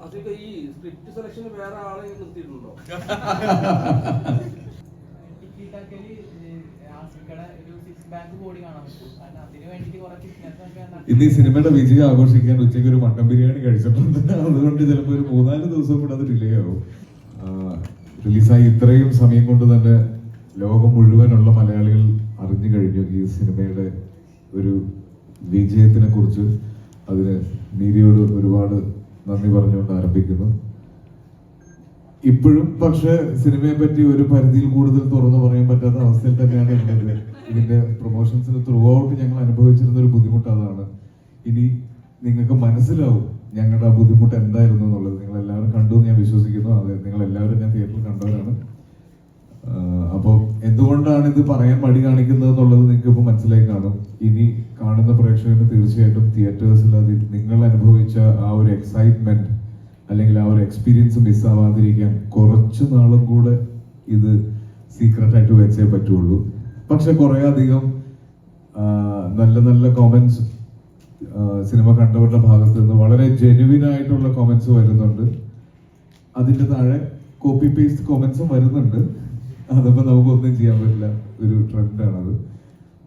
അതൊക്കെ ഈ സ്ക്രിപ്റ്റ് സെലക്ഷന് വേറെ ആളെ നിർത്തിയിട്ടുണ്ടോ? ഇന്ന് ഈ സിനിമയുടെ വിജയം ആഘോഷിക്കാൻ ഉച്ചയ്ക്ക് ഒരു മട്ടൻ ബിരിയാണി കഴിച്ചിട്ടുണ്ട്. അതുകൊണ്ട് ചിലപ്പോൾ ഒരു 3-4 ദിവസം കൂടെ അത് ഡിലേ ആവും. റിലീസായി ഇത്രയും സമയം കൊണ്ട് തന്നെ ലോകം മുഴുവനുള്ള മലയാളികൾ അറിഞ്ഞു കഴിഞ്ഞു ഈ സിനിമയുടെ ഒരു വിജയത്തിനെ കുറിച്ച്. അതിന് മീഡിയയോട് ഒരുപാട് നന്ദി പറഞ്ഞുകൊണ്ട് ആരംഭിക്കുന്നു. ഇപ്പോഴും പക്ഷെ സിനിമയെ പറ്റി ഒരു പരിധിയിൽ കൂടുതൽ തുറന്നു പറയാൻ പറ്റാത്ത അവസ്ഥയിൽ തന്നെയാണ് ഉള്ളത്. ഇതിന്റെ പ്രൊമോഷൻസിന് ത്രൂ ഔട്ട് ഞങ്ങൾ അനുഭവിച്ചിരുന്ന ഒരു ബുദ്ധിമുട്ട് അതാണ്. ഇനി നിങ്ങൾക്ക് മനസ്സിലാവും ഞങ്ങളുടെ ആ ബുദ്ധിമുട്ട് എന്തായിരുന്നു എന്നുള്ളത്. നിങ്ങൾ എല്ലാവരും കണ്ടു എന്ന് ഞാൻ വിശ്വസിക്കുന്നു. അതെ, നിങ്ങൾ എല്ലാവരും ഞാൻ തിയേറ്ററിൽ കണ്ടവരാണ്. അപ്പോൾ എന്തുകൊണ്ടാണ് ഇത് പറയാൻ മടി കാണിക്കുന്നത് എന്നുള്ളത് നിങ്ങൾക്ക് ഇപ്പോൾ മനസ്സിലായി കാണും. ഇനി കാണുന്ന പ്രേക്ഷകന് തീർച്ചയായിട്ടും തിയേറ്റേഴ്സിൽ അത് നിങ്ങൾ അനുഭവിച്ച ആ ഒരു എക്സൈറ്റ്മെന്റ് അല്ലെങ്കിൽ ആ ഒരു എക്സ്പീരിയൻസ് മിസ്സാവാതിരിക്കാൻ കുറച്ച് നാളും കൂടെ ഇത് സീക്രട്ടായിട്ട് വെച്ചേ പറ്റുള്ളൂ. പക്ഷെ കുറേ അധികം നല്ല നല്ല കോമൻസ് സിനിമ കണ്ടവരുടെ ഭാഗത്ത് നിന്ന് വളരെ ജെനുവിൻ ആയിട്ടുള്ള കോമൻസ് വരുന്നുണ്ട്. അതിൻ്റെ താഴെ കോപ്പി പേസ്റ്റ് കോമൻസും വരുന്നുണ്ട്. അതിപ്പോൾ നമുക്കൊന്നും ചെയ്യാൻ പറ്റില്ല, ഒരു ട്രെൻഡാണത്.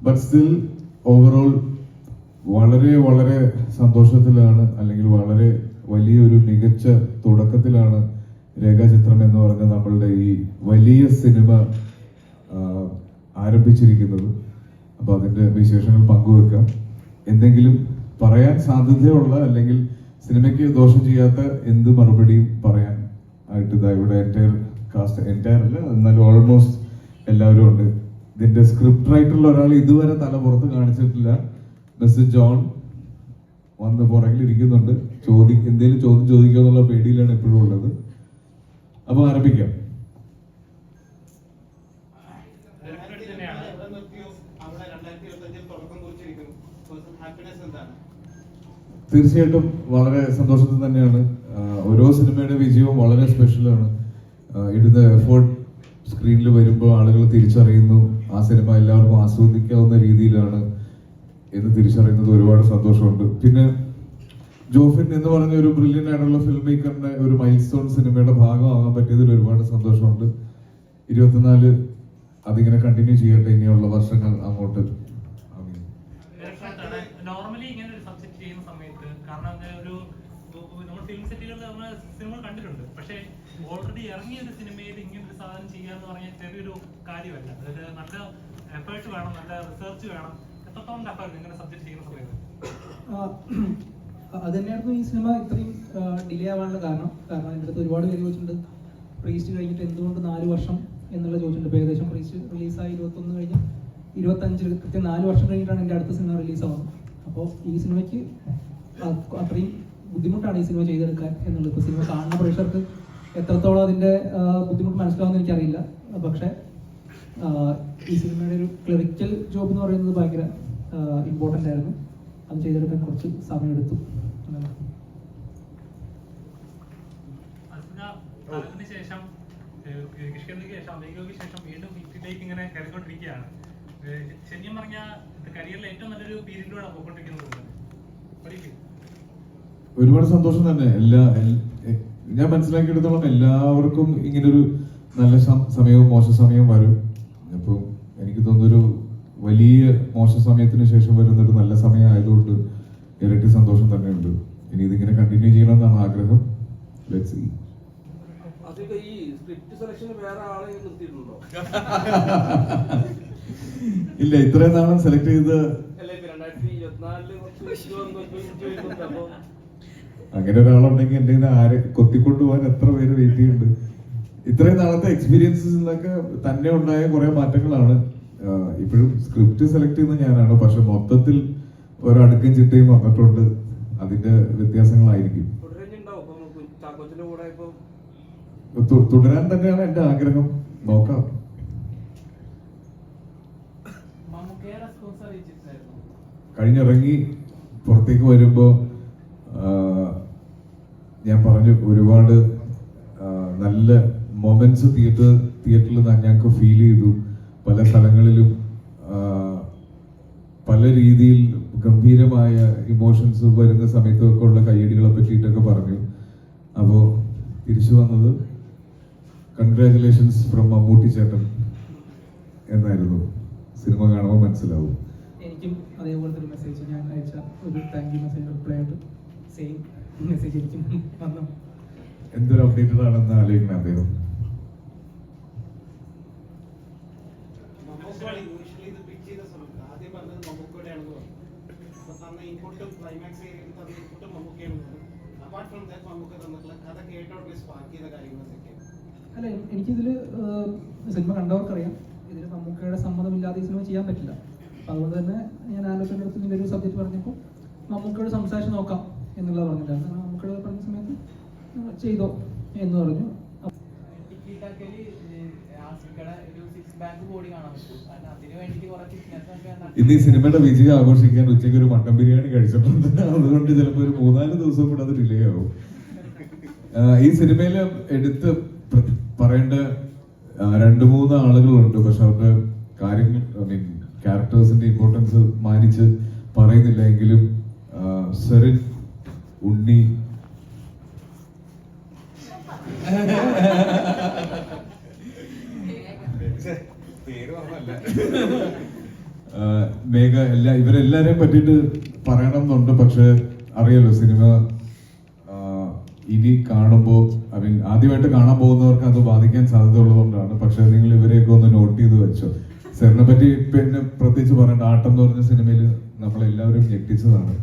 ബട്ട് സ്റ്റിൽ ഓവറോൾ വളരെ വളരെ സന്തോഷത്തിലാണ്, അല്ലെങ്കിൽ വളരെ വലിയൊരു മികച്ച തുടക്കത്തിലാണ് രേഖാചിത്രം എന്ന് പറഞ്ഞ നമ്മളുടെ ഈ വലിയ സിനിമ ആരംഭിച്ചിരിക്കുന്നത്. അപ്പോൾ അതിൻ്റെ വിശേഷങ്ങൾ പങ്കുവെക്കാം. എന്തെങ്കിലും പറയാൻ സാധ്യതയുള്ള അല്ലെങ്കിൽ സിനിമയ്ക്ക് ദോഷം ചെയ്യാത്ത എന്ത് മറുപടിയും പറയാൻ ആയിട്ട് ഇവിടെ എൻറ്റയർ അല്ല, എന്നാലും ഓൾമോസ്റ്റ് എല്ലാവരും ഉണ്ട്. ഇതിന്റെ സ്ക്രിപ്റ്റ് റൈറ്ററുള്ള ഒരാൾ ഇതുവരെ തല പുറത്ത് കാണിച്ചിട്ടില്ല. മിസ്റ്റർ ജോൺ വന്ന് പുറകിൽ ഇരിക്കുന്നുണ്ട്. എന്തെങ്കിലും ചോദ്യം ചോദിക്കുക എന്നുള്ള പേടിയിലാണ് എപ്പോഴും ഉള്ളത്. അപ്പൊ ആരംഭിക്കാം. തീർച്ചയായിട്ടും വളരെ സന്തോഷത്തിൽ തന്നെയാണ്. ഓരോ സിനിമയുടെ വിജയവും വളരെ സ്പെഷ്യലാണ്. ഇടുന്ന എഫേർട്ട് സ്ക്രീനിൽ വരുമ്പോൾ ആളുകൾ തിരിച്ചറിയുന്നു ആ സിനിമ എല്ലാവർക്കും ആസ്വദിക്കാവുന്ന രീതിയിലാണ് എന്ന് തിരിച്ചറിയുന്നത് ഒരുപാട് സന്തോഷമുണ്ട്. പിന്നെ ജോഫിൻ എന്ന് പറഞ്ഞ ഒരു ബ്രില്യൻ്റ് ആയിട്ടുള്ള ഫിലിം മേക്കറിന്റെ ഒരു മൈൽ സ്റ്റോൺ സിനിമയുടെ ഭാഗമാകാൻ പറ്റിയതിൽ ഒരുപാട് സന്തോഷമുണ്ട്. 24 അതിങ്ങനെ കണ്ടിന്യൂ ചെയ്യട്ടെ ഇനിയുള്ള വർഷങ്ങൾ അങ്ങോട്ട്. നോർമലി ഇങ്ങനെ ഒരു സബ്ജക്ട് ചെയ്യുന്ന സമയത്ത്, കാരണം ഒരു നമ്മൾ ഫിലിം സെറ്റുകളിൽ നമ്മൾ സിനിമ കണ്ടിട്ടുണ്ട്, പക്ഷേ ഓൾറെഡി ഇറങ്ങിയ ഒരു സിനിമയിൽ ഇങ്ങനെ ഒരു സാധനം ചെയ്യാന്ന് പറഞ്ഞാൽ ചെറിയൊരു കാര്യമല്ല. അതായത് നല്ല എഫേർട്ട് വേണം, നല്ല റിസർച്ച് വേണം. എത്രത്തോളം ടഫായിരുന്നു ഇങ്ങനെ സബ്ജക്ട് ചെയ്യുന്ന സമയത്ത്? അത് തന്നെയായിരുന്നു ഈ സിനിമ ഇത്രയും ഡിലേ ആവാനുള്ള കാരണം. എൻ്റെ അടുത്ത് ഒരുപാട് പേര് ചോദിച്ചിട്ടുണ്ട് പ്രീസ്റ്റ് കഴിഞ്ഞിട്ട് എന്തുകൊണ്ട് 4 വർഷം എന്നുള്ള ചോദിച്ചിട്ടുണ്ട്. ഏകദേശം പ്രീസ്റ്റ് റിലീസായി 21 കഴിഞ്ഞ് 25 കൃത്യം 4 വർഷം കഴിഞ്ഞിട്ടാണ് എൻ്റെ അടുത്ത സിനിമ റിലീസാവുന്നത്. അപ്പോൾ ഈ സിനിമയ്ക്ക് അത്രയും ബുദ്ധിമുട്ടാണ് ഈ സിനിമ ചെയ്തെടുക്കാൻ എന്നുള്ളത്. ഇപ്പോൾ സിനിമ കാണുന്ന പ്രേക്ഷകർക്ക് എത്രത്തോളം അതിൻ്റെ ബുദ്ധിമുട്ട് മനസ്സിലാവുമെന്ന് എനിക്കറിയില്ല. പക്ഷേ ഈ സിനിമയുടെ ഒരു ക്ലറിക്കൽ ജോബ് എന്ന് പറയുന്നത് ഭയങ്കര ഇമ്പോർട്ടൻ്റ് ആയിരുന്നു. അത് ചെയ്തെടുക്കാൻ കുറച്ച് സമയമെടുത്തു. ശേഷം ശേഷം വീണ്ടും ഹിറ്റിലേക്ക് ഇങ്ങനെ കയറിക്കൊണ്ടിരിക്കുകയാണ്. ശരിക്കും പറഞ്ഞാൽ കരിയറിലെ ഏറ്റവും നല്ലൊരു പീരീഡിലൂടെ പോയിക്കൊണ്ടിരിക്കുന്നത്. ഒരുപാട് സന്തോഷം തന്നെ. ഞാൻ മനസ്സിലാക്കിയെടുത്തോളം എല്ലാവർക്കും ഇങ്ങനൊരു നല്ല സമയവും മോശ സമയവും വരും. അപ്പം എനിക്ക് തോന്നുന്നൊരു വലിയ മോശ സമയത്തിന് ശേഷം വരുന്നൊരു നല്ല സമയം ആയതുകൊണ്ട് ഇരട്ടി സന്തോഷം തന്നെയുണ്ട്. ഇനി ഇതിങ്ങനെ കണ്ടിന്യൂ ചെയ്യണമെന്നാണ് ആഗ്രഹം. Let's see. അതൊക്കെ ഈ സ്ക്രിപ്റ്റ് സെലക്ഷന് വേറെ ആളെ നിർത്തിയിട്ടുണ്ടോ? ഇല്ല, ഇത്രയും നാളും സെലക്ട് ചെയ്ത് അങ്ങനെ ഒരാളുണ്ടെങ്കിൽ എൻ്റെ ആരെ കൊത്തിക്കൊണ്ടുപോകാൻ എത്ര പേര് വെയിറ്റ് ചെയ്യുന്നുണ്ട്. ഇത്രയും നാളത്തെ എക്സ്പീരിയൻസിൽ നിന്നൊക്കെ തന്നെ ഉണ്ടായ കുറെ മാറ്റങ്ങളാണ്. ഇപ്പോഴും സ്ക്രിപ്റ്റ് സെലക്ട് ചെയ്യുന്നത് ഞാനാണ്, പക്ഷെ മൊത്തത്തിൽ ഒരടുക്കും ചിട്ടയും വന്നിട്ടുണ്ട്. അതിന്റെ വ്യത്യാസങ്ങളായിരിക്കും. തുടരാൻ തന്നെയാണ് എൻ്റെ ആഗ്രഹം. നോക്കാം. കഴിഞ്ഞിറങ്ങി പുറത്തേക്ക് വരുമ്പോൾ ഞാൻ പറഞ്ഞു ഒരുപാട് നല്ല മൊമെന്റ്സ് തിയേറ്ററിൽ ഞങ്ങൾക്ക് ഫീൽ ചെയ്തു. പല സ്ഥലങ്ങളിലും പല രീതിയിൽ ഗംഭീരമായ ഇമോഷൻസ് വരുന്ന സമയത്തൊക്കെ ഉള്ള കയ്യടികളെ പറ്റിയിട്ടൊക്കെ പറഞ്ഞു. അപ്പോൾ തിരിച്ചു വന്നത് കൺഗ്രാറ്റുലേഷൻസ് ഫ്രം മമ്മൂട്ടി ചേട്ടൻ എന്നായിരുന്നു. സിനിമ കാണുമ്പോൾ മനസ്സിലാവും. എനിക്കും അതേപോലത്തെ ഒരു മെസ്സേജ് ഞാൻ അയച്ച ഒരു താങ്ക് യു മെസ്സേജ് റിപ്ലൈ ആയിട്ട് സെയിം മെസ്സേജ് എനിക്കും വന്നു. എന്തൊരു അപ്ഡേറ്റഡ് ആണെന്ന് ആലോചിക്കണം അദ്ദേഹം. അല്ല, എനിക്കിതില് സിനിമ കണ്ടവർക്കറിയാം, ഇതിൽ മമ്മൂക്കയുടെ സമ്മതമില്ലാതെ ഈ സിനിമ ചെയ്യാൻ പറ്റില്ല. അപ്പം അതുകൊണ്ട് തന്നെ ഞാൻ ആലോചനയുടെ അടുത്ത് ഇതിൻ്റെ ഒരു സബ്ജക്റ്റ് പറഞ്ഞപ്പോൾ മമ്മൂക്കയോട് സംസാരിച്ച് നോക്കാം എന്നുള്ളത് പറഞ്ഞിട്ടാണ്. മമ്മൂക്കയോട് പറഞ്ഞ സമയത്ത് ചെയ്തോ എന്ന് പറഞ്ഞു. ഇന്ന് ഈ സിനിമയുടെ വിജയം ആഘോഷിക്കാൻ ഉച്ചയ്ക്ക് ഒരു മട്ടൻ ബിരിയാണി കഴിച്ചിട്ടുണ്ട്. അതുകൊണ്ട് ചിലപ്പോൾ ഒരു 3-4 ദിവസം കൂടെ അത് ഡിലേ ആവും. ഈ സിനിമയിൽ എടുത്ത് പറയേണ്ട 2-3 ആളുകളുണ്ട്. പക്ഷെ അവരുടെ കാര്യങ്ങൾ, ഐ മീൻ ക്യാരക്ടേഴ്സിന്റെ ഇമ്പോർട്ടൻസ് മാനിച്ച് പറയുന്നില്ല എങ്കിലും സെറിൻ, ഉണ്ണി, മേഘ, ഇവരെല്ലാരെയും പറ്റിയിട്ട് പറയണം എന്നുണ്ട്. പക്ഷെ അറിയാലോ, സിനിമ ഇനി കാണുമ്പോൾ, ഐ മീൻ ആദ്യമായിട്ട് കാണാൻ പോകുന്നവർക്ക് അത് ബാധിക്കാൻ സാധ്യത ഉള്ളതുകൊണ്ടാണ്. പക്ഷെ നിങ്ങൾ ഇവരെയൊക്കെ ഒന്ന് നോട്ട് ചെയ്ത് വെച്ചോ. സെറിനെ പറ്റി പിന്നെ പ്രത്യേകിച്ച് പറയേണ്ട, ആട്ടം എന്ന് പറഞ്ഞ സിനിമയിൽ നമ്മളെല്ലാവരും ഞെട്ടിച്ചതാണ്.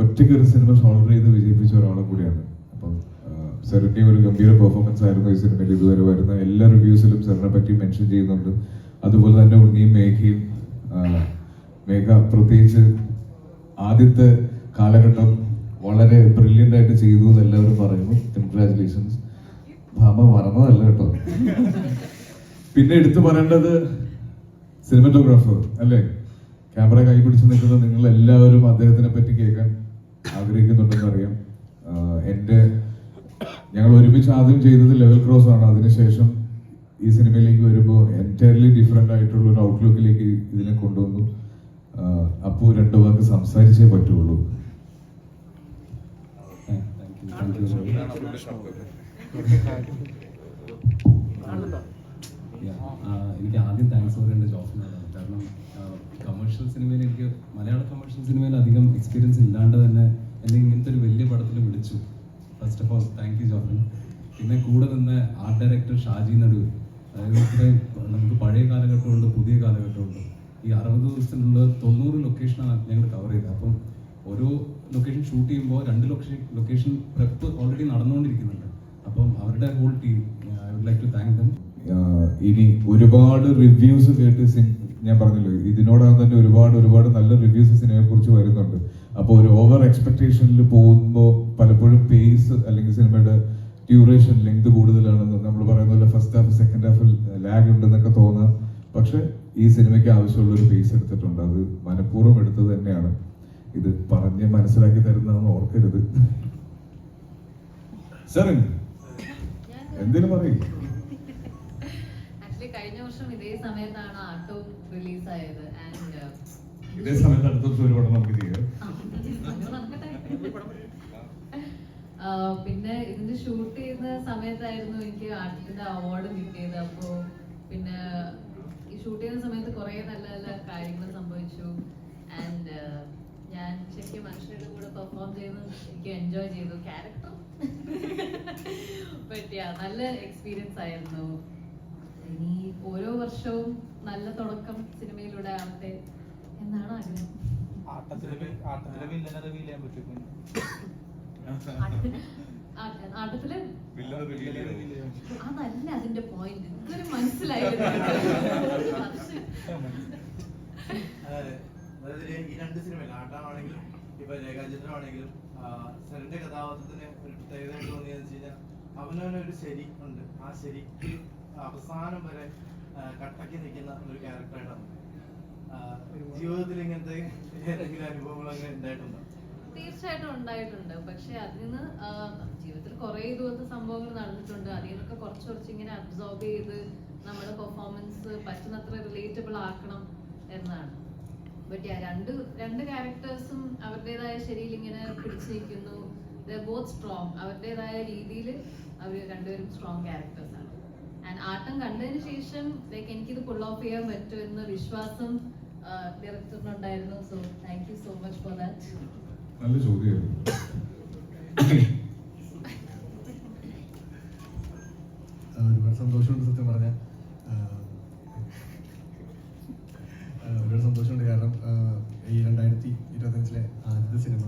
ഒറ്റയ്ക്ക് ഒരു സിനിമ ഷോൾഡർ ചെയ്ത് വിജയിപ്പിച്ച ഒരാളെ കൂടിയാണ്. അപ്പം സെറിന്റെ ഒരു ഗംഭീര പെർഫോമൻസ് ആയിരുന്നു ഈ സിനിമയിൽ. ഇതുവരെ വരുന്ന എല്ലാ റിവ്യൂസിലും സെറിനെ പറ്റി മെൻഷൻ ചെയ്യുന്നുണ്ട്. അതുപോലെ തന്നെ ഉണ്ണിയും മേഘയും, മേഘ പ്രത്യേകിച്ച് ആദ്യത്തെ കാലഘട്ടം വളരെ ബ്രില്യൻ്റ് ആയിട്ട് ചെയ്തു എന്ന് എല്ലാവരും പറയുന്നു. കൺഗ്രാറ്റുലേഷൻസ്. ഭാമ മറന്നതല്ല കേട്ടോ. പിന്നെ എടുത്തു പറയേണ്ടത് സിനിമറ്റോഗ്രാഫർ അല്ലേ, ക്യാമറ കൈ പിടിച്ച് നിൽക്കുന്ന നിങ്ങൾ എല്ലാവരും അദ്ദേഹത്തിനെ പറ്റി കേൾക്കാൻ ആഗ്രഹിക്കുന്നുണ്ടെന്ന് അറിയാം. ഞങ്ങൾ ഒരുമിച്ച് ആദ്യം ചെയ്തത് ലെവൽ ക്രോസ് ആണ്. അതിനുശേഷം ഈ സിനിമയിലേക്ക് വരുമ്പോൾ എൻറ്റയർലി ഡിഫറെൻ്റ് ആയിട്ടുള്ള ഒരു ഔട്ട്ലുക്കിലേക്ക് ഇതിനെ കൊണ്ടുവന്നു. അപ്പോൾ 2 വാക്ക് സംസാരിച്ചേ പറ്റുള്ളൂ. എനിക്ക് ആദ്യം താങ്ക്സ് പറയേണ്ടത് ജോഫിനാണ്. കാരണം കമേഴ്ഷ്യൽ സിനിമയിൽ എനിക്ക് മലയാള കമേഴ്ഷ്യൽ സിനിമയിൽ അധികം എക്സ്പീരിയൻസ് ഇല്ലാണ്ട് തന്നെ എന്നെ ഇങ്ങനത്തെ ഒരു വലിയ പടത്തിൽ വിളിച്ചു. First of all thank you Jofin. പിന്നെ കൂടെ നിന്ന് ആർട്ട് ഡയറക്ടർ ഷാജി നടുവ്. അതായത് ഇത്രയും നമുക്ക് പഴയ കാലഘട്ടമുണ്ട്, പുതിയ കാലഘട്ടമുണ്ട്. ഈ 60 ദിവസത്തിനുള്ള 90 ലൊക്കേഷനാണ് ഞങ്ങൾ കവർ ചെയ്തത്. അപ്പം ഓരോ ലൊക്കേഷൻ ഷൂട്ട് ചെയ്യുമ്പോൾ 2 ലൊക്കേഷൻ പ്രെപ്പ് ഓൾറെഡി നടന്നുകൊണ്ടിരിക്കുന്നുണ്ട്. അപ്പം അവരുടെ whole team, I would like to thank them. ഇനി ഒരുപാട് റിവ്യൂസ് കേട്ട്, ഞാൻ പറഞ്ഞല്ലോ ഇതിനോടകം തന്നെ ഒരുപാട് നല്ല റിവ്യൂസ് സിനിമയെ കുറിച്ച് വരുന്നുണ്ട്. അപ്പോൾ ഒരു ഓവർ എക്സ്പെക്ടേഷനിൽ പോകുമ്പോൾ പലപ്പോഴും പേസ് അല്ലെങ്കിൽ സിനിമയുടെ ഡ്യൂറേഷൻ ലെങ്ത് കൂടുതലാണെന്ന് നമ്മൾ പറയുന്ന പോലെ ഫസ്റ്റ് ഹാഫ് സെക്കൻഡ് ഹാഫിൽ ലാഗ് ഉണ്ടെന്നൊക്കെ തോന്നാം. പക്ഷെ ഈ സിനിമയ്ക്ക് ആവശ്യമുള്ള ഒരു പേസ് എടുത്തിട്ടുണ്ട്. അത് മനഃപൂർവ്വം എടുത്തത് തന്നെയാണ്. ഇത് പറഞ്ഞ് മനസ്സിലാക്കി തരുന്നതെന്ന് ഓർക്കരുത്. സെറിൻ എന്തിനു പറയും? കഴിഞ്ഞ വർഷം ഇതേ സമയത്താണ് ആട്ടോ റിലീസ് ആയത്. ഇതേ സമയത്ത് അടുത്ത ദിവസം ഒരു പടം നമുക്ക് ചെയ്യാം. പിന്നെ ഇതിന്റെ ഷൂട്ട് ചെയ്യുന്ന സമയത്തായിരുന്നു എനിക്ക് ആർട്ടിന്റെ അവാർഡ് കിട്ടിയത്. അപ്പോ പിന്നെ ഈ ഷൂട്ട് ചെയ്യുന്ന സമയത്ത് കുറെ നല്ല നല്ല കാര്യങ്ങൾ സംഭവിച്ചു. ആൻഡ് ഞാൻ ശരിക്കും മനുഷ്യരുടെ കൂടെ പെർഫോം ചെയ്ത് എനിക്ക് എൻജോയ് ചെയ്തു. ക്യാരക്ടർ പറ്റിയ നല്ല എക്സ്പീരിയൻസ് ആയിരുന്നു. ഇനി ഓരോ വർഷവും നല്ല തുടക്കം സിനിമയിലൂടെ ആവട്ടെ എന്നാണ് ആഗ്രഹം. ആട്ടത്തില് അതല്ല അതിന്റെ പോയിന്റ്. ഇതൊരു മനസ്സിലായിരുന്നു. ഈ 2 സിനിമയിൽ ആട്ടമാണെങ്കിലും ഇപ്പൊ രേഖാചിത്രമാണെങ്കിലും സെറിന്റെ കഥാപാത്രത്തിന് ഒരു പ്രത്യേകതയായിട്ട് തോന്നിയെന്ന് വെച്ച് കഴിഞ്ഞാൽ അവനവനൊരു ശരി ഉണ്ട്. ആ ശരിക്ക് അവസാനം വരെ കട്ടക്കി നിൽക്കുന്ന ഒരു ക്യാരക്ടറായിട്ടാണ്. ജീവിതത്തിൽ ഇങ്ങനത്തെ ഏതെങ്കിലും അനുഭവങ്ങളൊക്കെ ഉണ്ടായിട്ടുണ്ടോ? തീർച്ചയായിട്ടും ഉണ്ടായിട്ടുണ്ട്. പക്ഷെ അതിന് ജീവിതത്തിൽ കുറെ ഇതുപോലത്തെ സംഭവങ്ങൾ നടന്നിട്ടുണ്ട്. അതിൽ നിന്നൊക്കെ കുറച്ച് ഇങ്ങനെ അബ്സോർബ് ചെയ്ത് നമ്മുടെ പെർഫോമൻസ് പറ്റുന്നത്ര റിലേറ്റബിൾ ആക്കണം എന്നാണ്. ബട്ട് രണ്ട് ക്യാരക്ടേഴ്സും അവരുടേതായ ശരിയിൽ ഇങ്ങനെ പിടിച്ചു നിൽക്കുന്നു. ബോത്ത് സ്ട്രോങ്, അവരുടേതായ രീതിയിൽ അവർ രണ്ടുപേരും സ്ട്രോങ് ക്യാരക്ടേഴ്സ് ആണ്. ആൻഡ് ആട്ടം കണ്ടതിന് ശേഷം ലൈക്ക് എനിക്കിത് പുൾ ഓഫ് ചെയ്യാൻ പറ്റുമെന്ന വിശ്വാസം ഡയറക്ടറിനുണ്ടായിരുന്നു. So thank you so much for that. നല്ല ചോദ്യമായിരുന്നു. ഒരുപാട് സന്തോഷമുണ്ട് സത്യം പറഞ്ഞാൽ. ഒരുപാട് സന്തോഷമുണ്ട് കാരണം ഈ 2025 ആദ്യത്തെ സിനിമ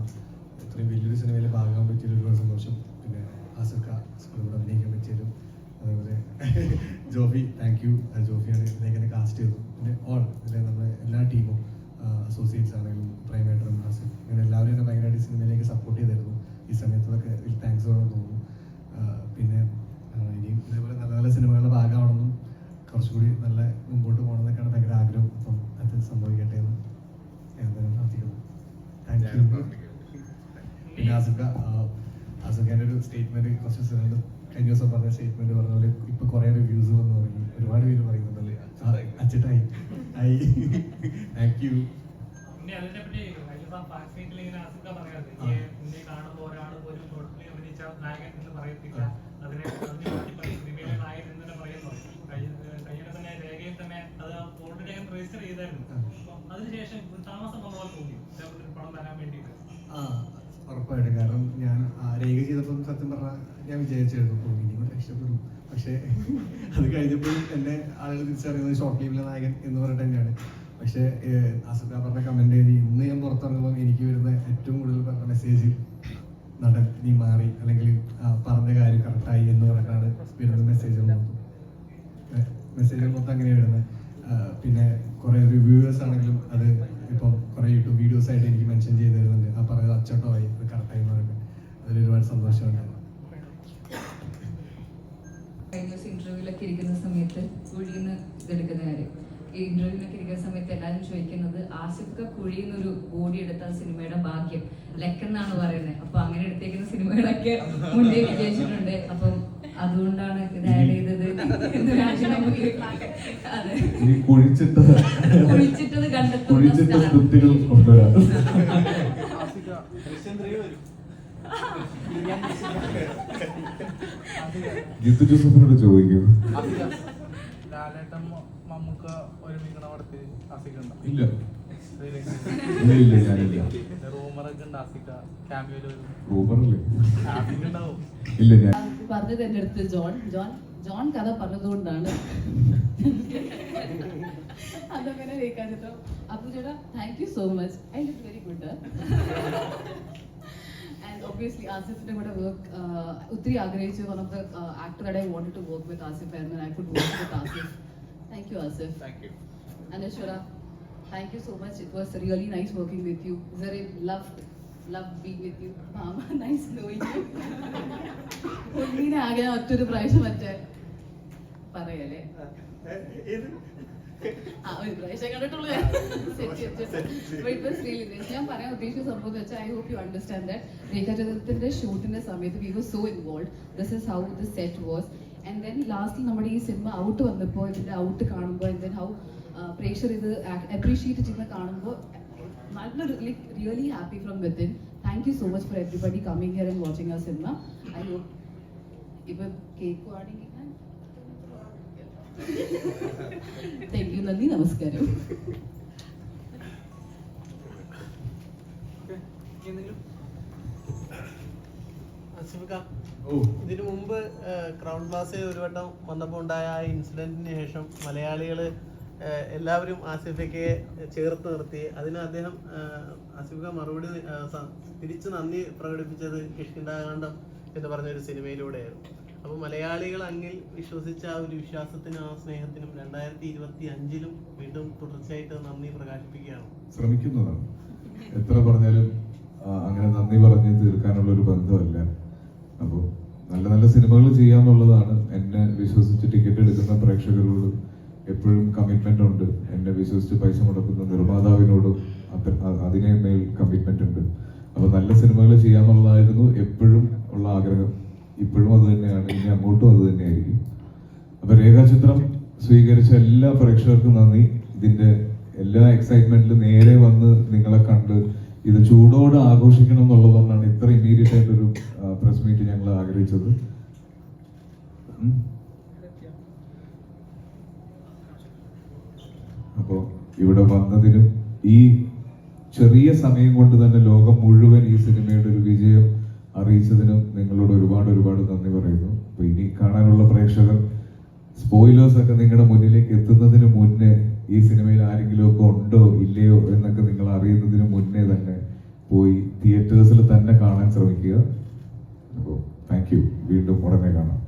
ഇത്രയും വലിയൊരു സിനിമയിൽ ഭാഗമാകാൻ പറ്റിയൊരു ഒരുപാട് സന്തോഷം. പിന്നെ ആസിഫ സ്കൂളിലൂടെ അഭിനയിക്കാൻ പറ്റിയതും അതേപോലെ ജോഫി, താങ്ക് യു. ജോഫിയാണ് ഇതിനെ കാസ്റ്റ് ചെയ്തത്. പിന്നെ ഇതിലെ നമ്മുടെ എല്ലാ ടീമും അസോസിയേറ്റ്സ് ആണെങ്കിലും പ്രൈമേറ്ററും ആസിഫ് ഇങ്ങനെ എല്ലാവരും എന്നെ ഭയങ്കരമായിട്ട് സിനിമയിലേക്ക് സപ്പോർട്ട് ചെയ്തിരുന്നു. ഈ സമയത്തൊക്കെ താങ്ക്സ് വേണമെന്ന് തോന്നുന്നു. പിന്നെ ഇനിയും ഇതേപോലെ നല്ല നല്ല സിനിമകളുടെ ഭാഗമാണെന്നും കുറച്ചുകൂടി നല്ല മുമ്പോട്ട് പോകണമെന്നൊക്കെയാണ് ഭയങ്കര ആഗ്രഹം. അപ്പം അത് സംഭവിക്കട്ടെ എന്ന് ഞാൻ തന്നെ പ്രാർത്ഥിക്കുന്നു. Thank you. പിന്നെ ആസിഫിൻ്റെ ഒരു സ്റ്റേറ്റ്മെന്റ് കുറച്ച് സിനിമ കഴിഞ്ഞ ദിവസം പറഞ്ഞ സ്റ്റേറ്റ്മെന്റ് പറഞ്ഞ പോലെ ഇപ്പൊ കുറെ റിവ്യൂസ് വന്ന് തുടങ്ങി. ഒരുപാട് പേര് പറയുന്നുണ്ടല്ലേ അച്ചിട്ടായി. Thank you. പിന്നെ അതിനെപ്പറ്റി കാണുമ്പോൾ ഒരാൾ പോലും ഷോർട്ടിൽ അഭിനയിച്ച നായകൻ എന്ന് പറയത്തില്ല. അതിനെ സിനിമയിലെ നായകൻ എന്ന് തന്നെ പറയുന്നു. കഴിഞ്ഞ തന്നെ രേഖയിൽ തന്നെ അത് ഓൾറെഡി ഞാൻ രജിസ്റ്റർ ചെയ്തായിരുന്നു. അതിനുശേഷം താമസം വന്ന പോലെ തോന്നി ഒരു പണം തരാൻ വേണ്ടിയിട്ട്. ഉറപ്പായിട്ടും. കാരണം ഞാൻ രേഖ ചെയ്തപ്പോൾ സത്യം പറഞ്ഞാൽ ഞാൻ വിചാരിച്ചായിരുന്നു ഇനി കൂടെ രക്ഷപ്പെടും. പക്ഷേ അത് കഴിഞ്ഞപ്പോഴും എന്നെ ആളുകൾ തിരിച്ചറിയുന്നത് ഷോർട്ട് ഫിലിമിലെ നായകൻ എന്ന് പറഞ്ഞിട്ട് തന്നെയാണ്. പക്ഷേ ആസിഫ പറഞ്ഞ കമന്റ് എഴുതി ഇന്ന് ഞാൻ പുറത്തിറങ്ങുമ്പോൾ എനിക്ക് വരുന്ന ഏറ്റവും കൂടുതൽ പറഞ്ഞ മെസ്സേജ് നടൻ നീ മാറി, അല്ലെങ്കിൽ പറഞ്ഞ കാര്യം കറക്റ്റായി എന്ന് പറഞ്ഞിട്ടാണ് വരുന്ന മെസ്സേജുകൾ മൊത്തം അങ്ങനെ വരുന്നത്. പിന്നെ കുറേ റിവ്യൂവേഴ്സ് ആണെങ്കിലും അത് ഇപ്പം കുറേ യൂട്യൂബ് വീഡിയോസ് ആയിട്ട് എനിക്ക് മെൻഷൻ ചെയ്ത് തരുന്നുണ്ട്. ആ പറയുന്നത് അച്ചട്ടമായി ഇത് കറക്റ്റായി എന്ന് പറയുന്നത് അതിൽ ഒരുപാട് സന്തോഷമുണ്ട്. കഴിഞ്ഞ ദിവസം ഇന്റർവ്യൂവിലൊക്കെ ഇരിക്കുന്ന സമയത്ത് കുഴിന്ന് ഇതെടുക്കുന്ന കാര്യം, ഈ ഇന്റർവ്യൂവിലൊക്കെ ഇരിക്കുന്ന സമയത്ത് എല്ലാവരും ചോദിക്കുന്നത് ആസിഫ് കുഴിന്നൊരു ബോഡി എടുത്ത സിനിമയുടെ ഭാഗ്യം ലെക്കെന്നാണ് പറയുന്നത്. അപ്പൊ അങ്ങനെ എടുത്തേക്കുന്ന സിനിമകളൊക്കെ മുന്നേ വിജയിച്ചിട്ടുണ്ട്. അപ്പം അതുകൊണ്ടാണ് ഇത് ആഡ് ചെയ്തത് എന്ന് നമുക്ക് കുഴിച്ചിട്ടത് കണ്ടെത്തുന്ന കൊണ്ടുവരാം. ജിത്തു ജോസഫിനോട് ചോദിക്കൂ. മമ്മൂക്ക ഒരുമിക്കണ പടത്തിൽ ആസിക്കുണ്ടോ? ഇല്ല ഇല്ല ഞാനില്ല. റൂമറൊക്കെ ഉണ്ട് ആസിക്ക ക്യാമിയോയില് റൂമറല്ലേ? ഉണ്ടാവും. ഇല്ല ഞാൻ പറഞ്ഞത് എൻ്റെ അടുത്ത് ജോൺ കഥ പറഞ്ഞതുകൊണ്ടാണ് അതങ്ങനെ കേൾക്കാഞ്ഞിട്ടോ. അപ്പൊ ചേട്ടാ thank you so much. I look very good. And obviously ആസിഫിന്റെ കൂടെ വർക്ക് ഒത്തിരി ആഗ്രഹിച്ചു. one of the actor that I wanted to work with Asif and I could work with Asif. Thank you Asif. Thank you. Anashwara, thank you so much. It was really nice working with you. Very loved being with you. Mama, nice knowing you. ഒന്നിനെ ആകെ ഒറ്റൊരു പ്രാവശ്യം മറ്റേ പറയല്ലേ ഒരു പ്രാവശ്യം കണ്ടിട്ടുള്ളൂ. ഞാൻ പറയാൻ ഉദ്ദേശിച്ച സംഭവം വെച്ചാൽ I hope you understand that രേഖാചിത്രത്തിന്റെ ഷൂട്ടിന്റെ സമയത്ത് we were so involve. This is how the set was. And then last നമ്മുടെ ഈ സിനിമ ഔട്ട് വന്നപ്പോൾ ഇതിന്റെ ഔട്ട് കാണുമ്പോൾ ആൻഡ് ദെൻ ഹൗ പ്രേക്ഷകർ ഇത് അപ്രീഷിയേറ്റ് ചെയ്യുന്ന കാണുമ്പോൾ നല്ലൊരു like really happy from within. Thank you so much four everybody coming here and watching ആ സിനിമ. ഐ ഹോപ്പ് ഇപ്പൊ കേക്ക് ആണെങ്കിൽ താങ്ക് യു. നന്ദി, നമസ്കാരം. ഇതിനു മുമ്പ് ക്രൗൺ പ്ലാസയിൽ ഒരു വട്ടം വന്നപ്പോൾ ഉണ്ടായ ആ ഇൻസിഡന്റിന് ശേഷം മലയാളികൾ എല്ലാവരും ആസിഫയ്ക്ക് ചേർത്ത് നിർത്തി. അതിന് അദ്ദേഹം ആസിഫ മറുപടി തിരിച്ച് നന്ദി പ്രകടിപ്പിച്ചത് കിഷ്കിന്ധാകാന്ഡം എന്ന് പറഞ്ഞൊരു സിനിമയിലൂടെയായിരുന്നു. അപ്പോൾ മലയാളികൾ അങ്ങിൽ വിശ്വസിച്ച ആ ഒരു വിശ്വാസത്തിനും ആ സ്നേഹത്തിനും 2025 വീണ്ടും തുടർച്ചയായിട്ട് നന്ദി പ്രകാശിപ്പിക്കുകയാണ്. ശ്രമിക്കുന്നതാണ്. എത്ര പറഞ്ഞാലും അങ്ങനെ നന്ദി പറഞ്ഞ് തീർക്കാനുള്ള ഒരു ബന്ധമല്ല. അപ്പോൾ നല്ല നല്ല സിനിമകൾ ചെയ്യാന്നുള്ളതാണ്. എന്നെ വിശ്വസിച്ച് ടിക്കറ്റ് എടുക്കുന്ന പ്രേക്ഷകരോട് എപ്പോഴും കമ്മിറ്റ്മെന്റ് ഉണ്ട്. എന്നെ വിശ്വസിച്ച് പൈസ മുടക്കുന്ന നിർമ്മാതാവിനോടും അതിനെ മേൽ കമ്മിറ്റ്മെന്റ് ഉണ്ട്. അപ്പൊ നല്ല സിനിമകൾ ചെയ്യാന്നുള്ളതായിരുന്നു എപ്പോഴും ഉള്ള ആഗ്രഹം. ഇപ്പോഴും അത് തന്നെയാണ്, ഇനി അങ്ങോട്ടും അത് തന്നെയായിരിക്കും. അപ്പൊ രേഖാചിത്രം സ്വീകരിച്ച എല്ലാ പ്രേക്ഷകർക്കും നന്ദി. ഇതിന്റെ എല്ലാ എക്സൈറ്റ്മെന്റിലും നേരെ വന്ന് നിങ്ങളെ കണ്ട് ഇത് ചൂടോടെ ആഘോഷിക്കണം എന്നുള്ളതുകൊണ്ടാണ് ഇത്ര ഇമ്മീഡിയറ്റ് ആയിട്ടൊരു പ്രസ് മീറ്റ് ഞങ്ങൾ ആഗ്രഹിച്ചത്. അപ്പോൾ ഇവിടെ വന്നതിനും ഈ ചെറിയ സമയം കൊണ്ട് തന്നെ ലോകം മുഴുവൻ ഈ സിനിമയുടെ ഒരു വിജയം അറിയിച്ചതിനും നിങ്ങളോട് ഒരുപാട് ഒരുപാട് നന്ദി പറയുന്നു. അപ്പൊ ഇനി കാണാനുള്ള പ്രേക്ഷകർ സ്പോയിലേഴ്സ് ഒക്കെ നിങ്ങളുടെ മുന്നിലേക്ക് എത്തുന്നതിന് മുന്നേ ഈ സിനിമയിൽ ആരെങ്കിലും ഒക്കെ ഉണ്ടോ ഇല്ലയോ എന്നൊക്കെ നിങ്ങൾ അറിയുന്നതിന് മുന്നേ തന്നെ പോയി തിയേറ്റേഴ്സിൽ തന്നെ കാണാൻ ശ്രമിക്കുക. അപ്പോൾ താങ്ക് യു. വീണ്ടും ഉടനെ കാണാം.